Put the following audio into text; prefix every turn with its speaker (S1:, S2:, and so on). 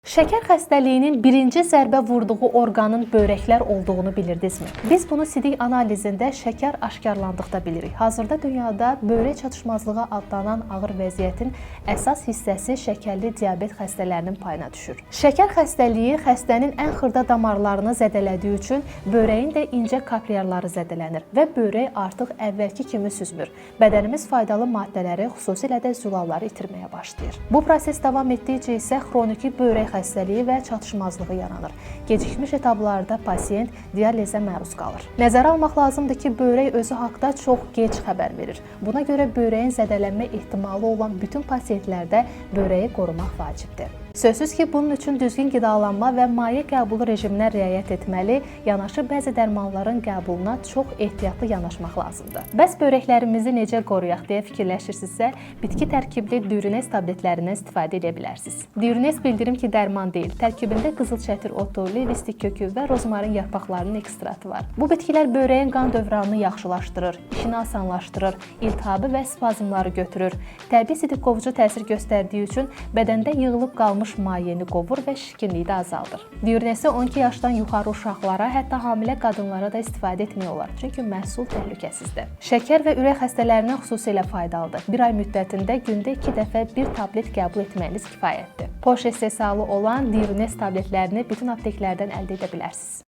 S1: Şəkər xəstəliyinin birinci zərbə vurduğu orqanın böbrəklər olduğunu bilirdinizmi? Biz bunu sidik analizində şəkər aşkarlandıqda bilirik. Hazırda dünyada böbrək çatışmazlığı adlanan ağır vəziyyətin əsas hissəsi şəkərli diabet xəstələrinin payına düşür. Şəkər xəstəliyi xəstənin ən xırda damarlarını zədələdiyi üçün böbreyin də incə kapillyarları zədələnir və böbrək artıq əvvəlki kimi süzmür. Bədənimiz faydalı maddələri, xüsusilə də zülalları itirməyə başlayır. Bu proses davam etdikcə isə xroniki böbrək xəstəliyi və çatışmazlığı yaranır. Gecikmiş etaplarda pasiyent dializə məruz qalır. Nəzərə almaq lazımdır ki, böbrək özü haqda çox gec xəbər verir. Buna görə böbreyin zədələnmə ehtimalı olan bütün pasiyentlərdə böbreyi qorumaq vacibdir. Sözsüz ki, bunun üçün düzgün qidalanma və maye qəbulu rejiminə riayət etməli, yanaşı bəzi dərmanların qəbuluna çox ehtiyatlı yanaşmaq lazımdır. Bəs böbrəklərimizi necə qoruyaq deyə fikirləşirsinizsə, bitki tərkibli Diurenes tabletlərindən istifadə edə bilərsiniz. Diurenes bildirim ki, dərman deyil. Tərkibində qızılçətir otu, levistik kökü və rozmarin yarpaqlarının ekstratı var. Bu bitkilər böbreyin qan dövranını yaxşılaşdırır, işini asanlaşdırır, iltihabı və spazmları götürür. Təbii sidik qovucu təsir göstərdiyi üçün bədəndə yığılıb qalmış mayeni qovur və şişkinliyi də azaldır. Diurenesi 12 yaşdan yuxarı uşaqlara, hətta hamilə qadınlara da istifadə etmək olar, çünki məhsul təhlükəsizdir. Şəkər və ürək xəstələrinə xüsusilə faydalıdır. Bir ay müddətində gündə 2 dəfə bir tablet qəbul etməyiniz kifayətdir. Poş istehsalı olan Diurenes tabletlərini bütün apteklərdən əldə edə bilərsiniz.